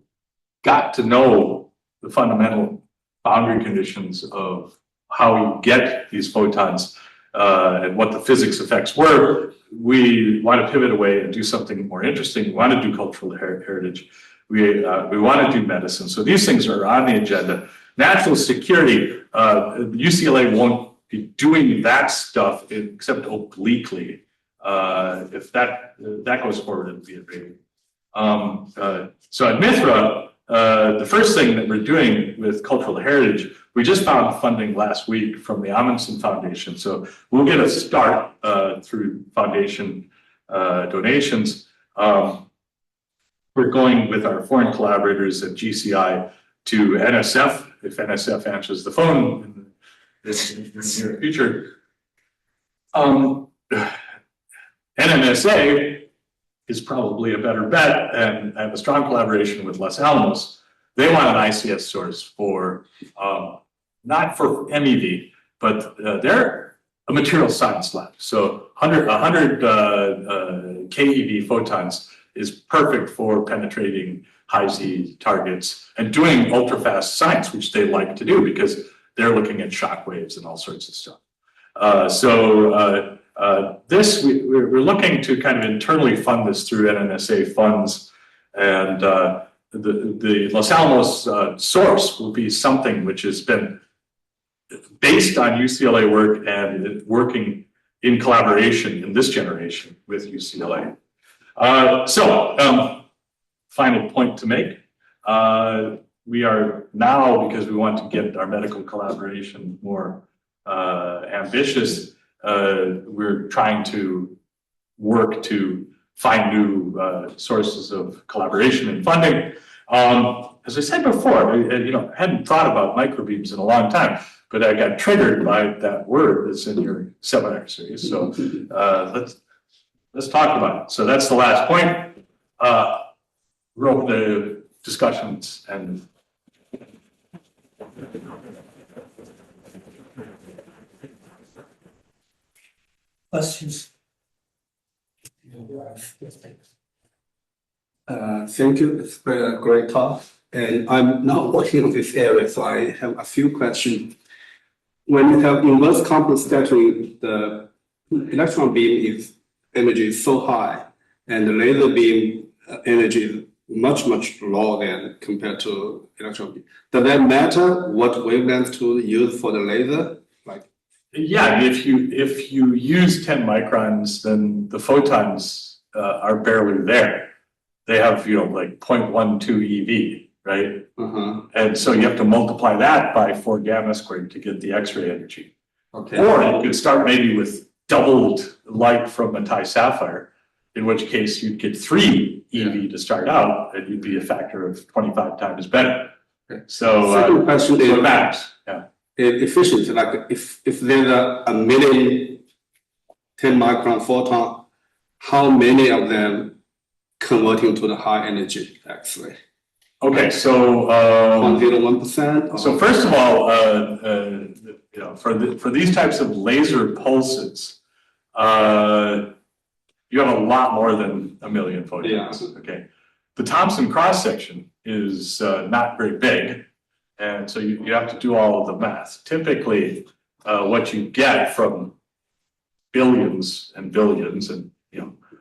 got to know the fundamental boundary conditions of how we get these photons and what the physics effects were, we want to pivot away and do something more interesting. We want to do cultural heritage. We want to do medicine. So these things are on the agenda. National security, UCLA won't be doing that stuff except obliquely. If that goes forward, it'll be a big. So at Mithra, the first thing that we're doing with cultural heritage, we just found funding last week from the Amundsen Foundation. So we'll get a start through foundation donations. We're going with our foreign collaborators at GCI to NSF, if NSF answers the phone in the near future. NNSA is probably a better bet, and I have a strong collaboration with Los Alamos. They want an ICS source for, not for MEV, but they're a material science lab. So 100 keV photons is perfect for penetrating high Z targets and doing ultra fast science, which they like to do because they're looking at shock waves and all sorts of stuff. We're looking to kind of internally fund this through NNSA funds, and the Los Alamos source will be something which has been based on UCLA work and working in collaboration in this generation with UCLA. Final point to make. We are now, because we want to get our medical collaboration more ambitious, we're trying to work to find new sources of collaboration and funding. As I said before, I hadn't thought about microbeams in a long time, but I got triggered by that word that's in your seminar series. So let's talk about it. So that's the last point. Wrote the discussions and questions. Thank you. It's been a great talk. And I'm now working on this area, so I have a few questions. When you have inverse Compton scattering, the electron beam energy is so high, and the laser beam energy is much lower than compared to electron beam. Does that matter what wavelength to use for the laser? yeah, if you use 10 microns, then the photons are barely there. They have like 0.12 eV, right? And so you have to multiply that by 4 gamma squared to get the X-ray energy. Okay. Or you could start maybe with doubled light from a sapphire, in which case you'd get 3 EV to start out, and you'd be a factor of 25 times better. Okay. So, second question is max, yeah. Efficiency. Like if there's a million 10 micron photon, how many of them converting to the high energy X-ray? Okay, so 0.01%. So first of all, for these types of laser pulses, you have a lot more than a million photons. Yeah. Okay, the Thomson cross section is not very big, and so you have to do all of the math. Typically, what you get from billions and billions and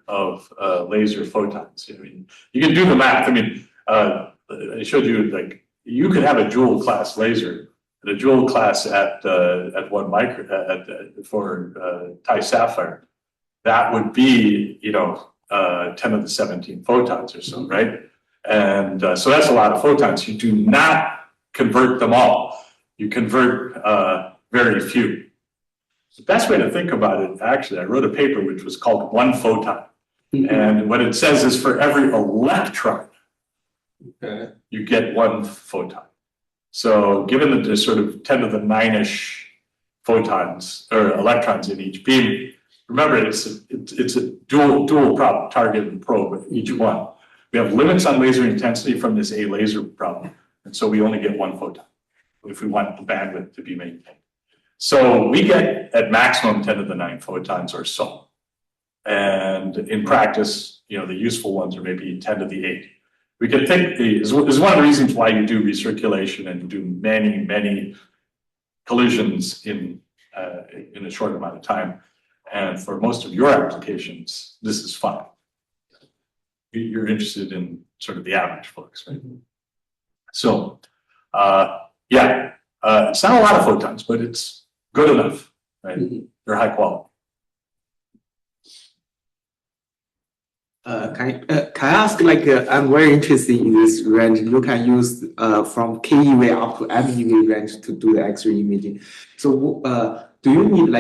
of laser photons. I mean, you can do the math. I mean, I showed you like you could have a joule class laser, and a joule class at 1 micro for sapphire. That would be 10 to the 17 photons or so, right? And so that's a lot of photons. You do not convert them all. You convert very few. The best way to think about it, actually, I wrote a paper which was called 1 photon. And what it says is for every electron, you get 1 photon. So given that there's sort of 10 to the 9-ish photons or electrons in each beam, remember it's a dual problem, target and probe, each one. We have limits on laser intensity from this A laser problem. And so we only get 1 photon if we want the bandwidth to be maintained. So we get at maximum 10 to the 9 photons or so. And in practice, the useful ones are maybe 10 to the 8. We can think is one of the reasons why you do recirculation and do many collisions in a short amount of time. And for most of your applications, this is fine. You're interested in sort of the average flux, right? So, it's not a lot of photons, but it's good enough, right? They're high quality. Can I ask, I'm very interested in this range. You can use from KeV up to MeV range to do the X-ray imaging. So do you need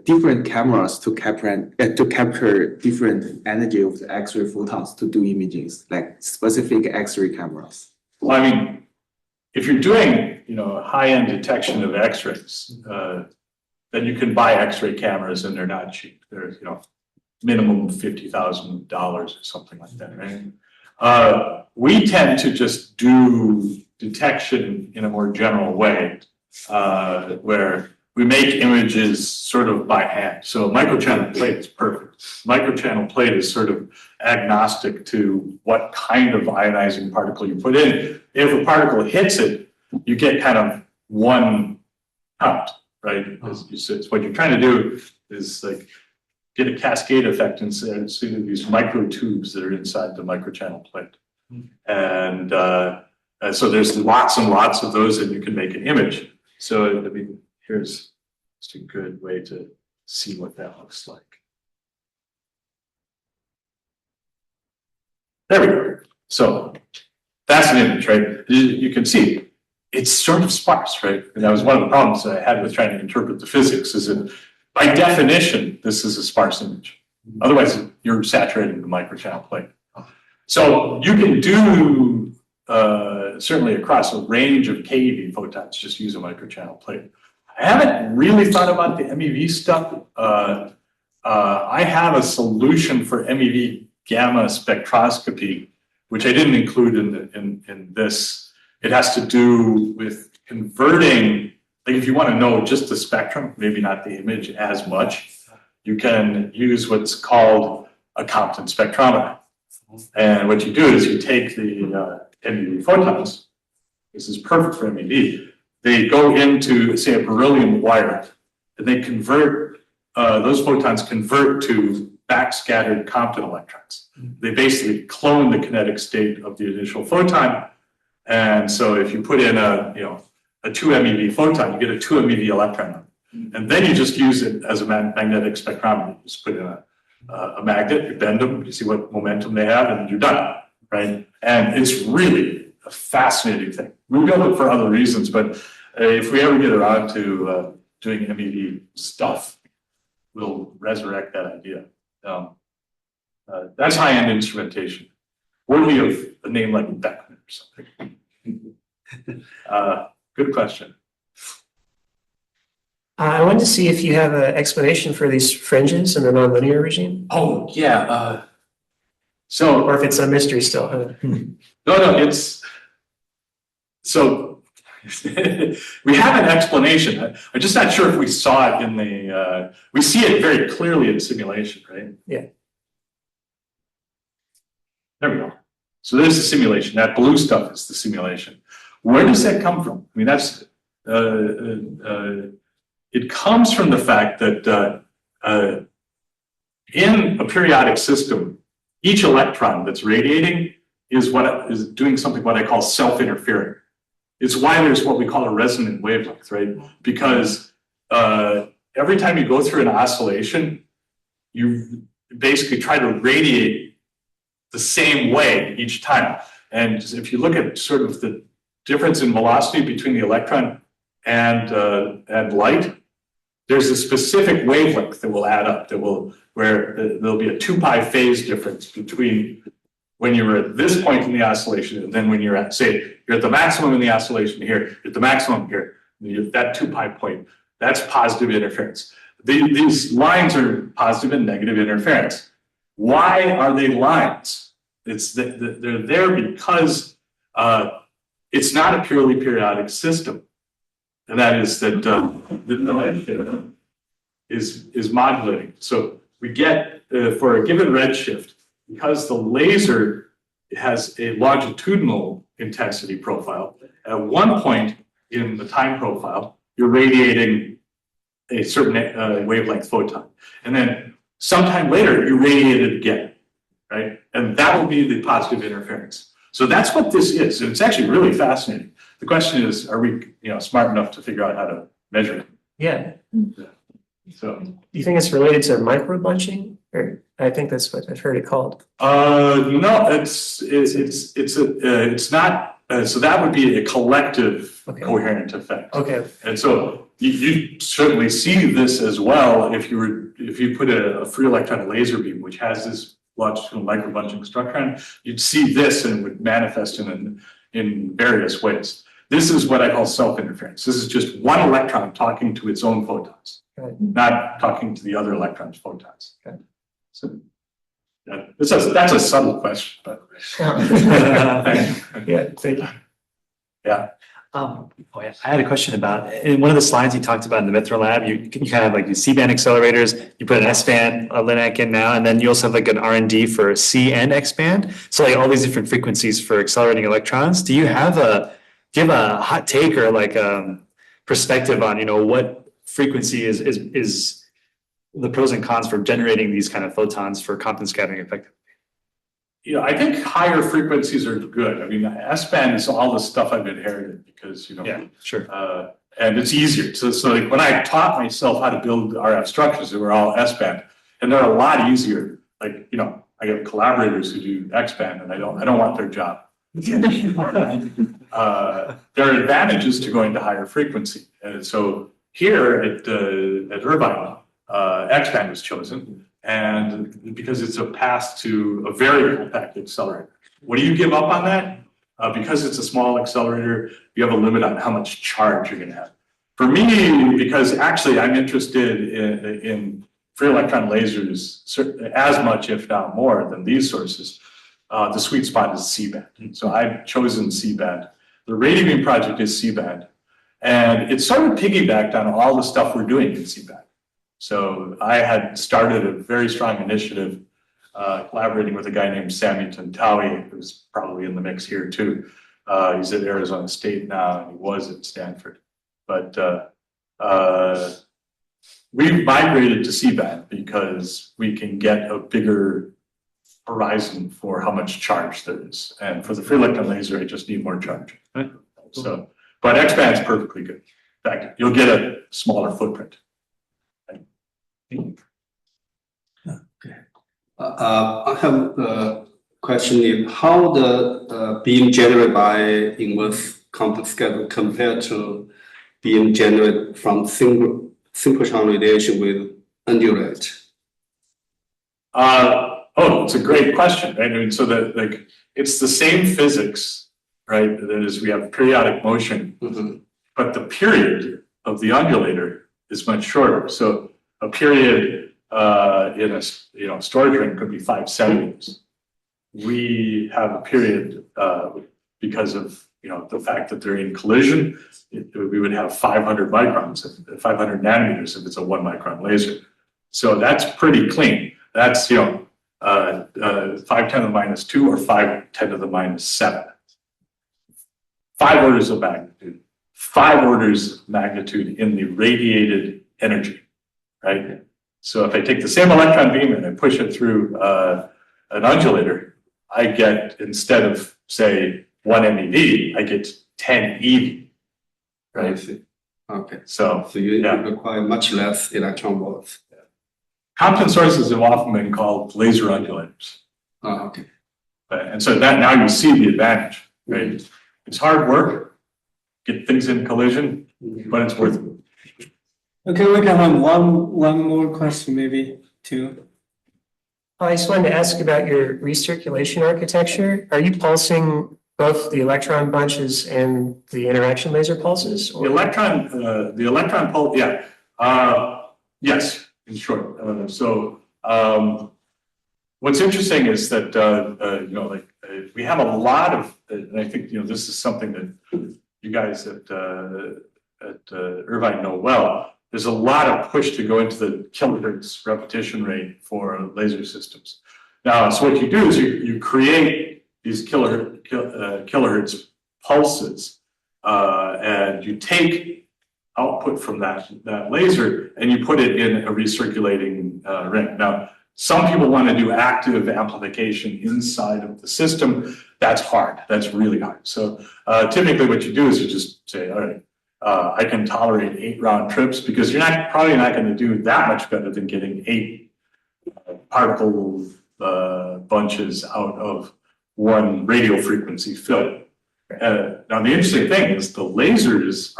different cameras to capture different energy of the X-ray photons to do imaging, like specific X-ray cameras? Well, I mean, if you're doing high-end detection of X-rays, then you can buy X-ray cameras, and they're not cheap. They're minimum $50,000 or something like that, right? We tend to just do detection in a more general way, where we make images sort of by hand. So microchannel plate is perfect. Microchannel plate is sort of agnostic to what kind of ionizing particle you put in. If a particle hits it, you get kind of 1 count, right? As you said, what you're trying to do is like get a cascade effect instead of these microtubes that are inside the microchannel plate. And so there's lots and lots of those, and you can make an image. So I mean, here's just a good way to see what that looks like. There we go. So that's an image, right? You can see it's sort of sparse, right? And that was one of the problems that I had with trying to interpret the physics, is that by definition, this is a sparse image. Otherwise, you're saturating the microchannel plate. So you can do certainly across a range of KEV photons, just use a microchannel plate. I haven't really thought about the MEV stuff. I have a solution for MEV gamma spectroscopy, which I didn't include in this. It has to do with converting, like if you want to know just the spectrum, maybe not the image as much, you can use what's called a Compton spectrometer. And what you do is you take the MEV photons. This is perfect for MEV. They go into, say, a beryllium wire, and they convert, those photons convert to backscattered Compton electrons. They basically clone the kinetic state of the initial photon. And so if you put in a 2 MeV photon, you get a 2 MeV electron. And then you just use it as a magnetic spectrometer. You just put in a magnet, you bend them, you see what momentum they have, and you're done, right? And it's really a fascinating thing. We build it for other reasons, but if we ever get around to doing MEV stuff, we'll resurrect that idea. That's high-end instrumentation, worthy of a name like Beckman or something. Good question. I wanted to see if you have an explanation for these fringes in the nonlinear regime. Oh, yeah. So, or if it's a mystery still. Huh? No, it's so we have an explanation. I'm just not sure if we saw it in the. We see it very clearly in simulation, right? Yeah. There we go. So there's the simulation. That blue stuff is the simulation. Where does that come from? I mean, that's it comes from the fact that in a periodic system, each electron that's radiating is doing something what I call self-interfering. It's why there's what we call a resonant wavelength, right? Because every time you go through an oscillation, you basically try to radiate the same way each time. And if you look at sort of the difference in velocity between the electron and light, there's a specific wavelength that will add up, where there'll be a 2 pi phase difference between when you're at this point in the oscillation and then when you're at, say, you're at the maximum in the oscillation here, you're at the maximum here, that 2 pi point, that's positive interference. These lines are positive and negative interference. Why are they lines? They're there because it's not a purely periodic system. And that is that the redshift is modulating. So we get, for a given redshift, because the laser has a longitudinal intensity profile, at one point in the time profile, you're radiating a certain wavelength photon. And then sometime later, you radiate it again, right? And that will be the positive interference. So that's what this is. And it's actually really fascinating. The question is, are we smart enough to figure out how to measure it? Yeah. So Do you think it's related to micro bunching? Or I think that's what I've heard it called. No, it's not. So that would be a collective coherent effect. Okay. And so you certainly see this as well if you put a free electron laser beam, which has this longitudinal microbunching structure, and you'd see this and it would manifest in various ways. This is what I call self-interference. This is just one electron talking to its own photons, not talking to the other electron's photons. Okay. So that's a subtle question, by the way. Yeah, thank you. Yeah. I had a question about, in one of the slides you talked about in the Mithra lab, you kind of have like the C-band accelerators, you put an S-band LINAC in now, and then you also have like an R&D for C and X-band. So like all these different frequencies for accelerating electrons. Do you have a hot take or like perspective on, what frequency is the pros and cons for generating these kind of photons for Compton scattering effectively? Yeah, I think higher frequencies are good. I mean, S-band is all the stuff I've inherited because, Yeah, sure. and it's easier. So like when I taught myself how to build RF structures, they were all S-band, and they're a lot easier. Like, I have collaborators who do X-band, and I don't want their job. There are advantages to going to higher frequency, and so here at Irvine, X-band was chosen, and because it's a path to a very compact accelerator. What do you give up on that? Because it's a small accelerator, you have a limit on how much charge you're going to have. For me, because actually I'm interested in free electron lasers as much, if not more, than these sources, the sweet spot is C-band. So I've chosen C-band. The Radium project is C-band, and it's sort of piggybacked on all the stuff we're doing in C-band. So I had started a very strong initiative collaborating with a guy named Sammy Tantawi, who's probably in the mix here too. He's at Arizona State now, and he was at Stanford. But we've migrated to C-band because we can get a bigger horizon for how much charge there is. And for the free electron laser, I just need more charge. Right? So, but X-band is perfectly good. In fact, you'll get a smaller footprint. I have a question is how the beam generated by inverse Compton scattering compared to beam generated from synchrotron radiation with undulate? It's a great question, right? I mean, so that it's the same physics, right? That is, we have periodic motion, but the period of the undulator is much shorter. So a period in a storage ring could be 5 centimeters. We have a period because of the fact that they're in collision. We would have 500 microns, 500 nanometers if it's a 1 micron laser. So that's pretty clean. That's 5 10 to the minus 2 or 5 10 to the minus 7. 5 orders of magnitude. 5 orders of magnitude in the radiated energy, right? So if I take the same electron beam and I push it through an undulator, I get, instead of say 1 MeV, I get 10 EV, right? I see. Okay. So you require much less electron volts. Compton sources have often been called laser undulators. Okay. And so that now you see the advantage, right? It's hard work, get things in collision, but it's worth it. Okay, we can have one more question, maybe two. I just wanted to ask about your recirculation architecture. Are you pulsing both the electron bunches and the interaction laser pulses? The electron pulse, yeah. Yes, in short. What's interesting is that we have a lot of, and I think this is something that you guys at Irvine know well. There's a lot of push to go into the kilohertz repetition rate for laser systems. Now, so what you do is you create these kilohertz pulses, and you take output from that laser and you put it in a recirculating ring. Now, some people want to do active amplification inside of the system. That's hard. That's really hard. So typically what you do is you just say, all right, I can tolerate 8 round trips, because you're probably not going to do that much better than getting 8 particle bunches out of one radio frequency fill. Now the interesting thing is the lasers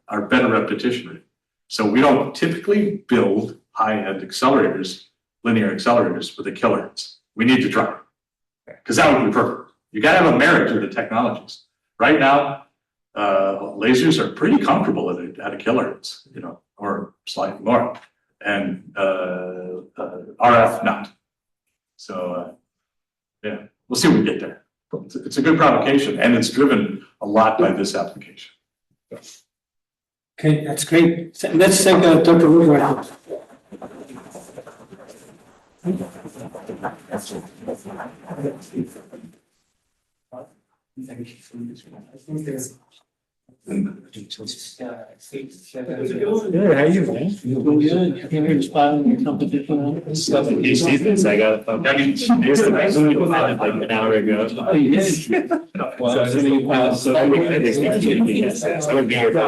are better repetition rate. So we don't typically build high-end accelerators, linear accelerators with a kilohertz. We need to try, because that would be perfect. You got to have a merit to the technologies. Right now, lasers are pretty comfortable at a kilohertz, or slightly more, and RF not. So yeah, we'll see when we get there. It's a good provocation, and it's driven a lot by this application. Okay, that's great. So let's take Dr. Rosenzweig. Good, how are you, man? Good. Came here to spy on your competition. Stuff that you see this, I got, I mean, here's the like an hour ago. Oh, you did? Well, so you passed, so. I would be here.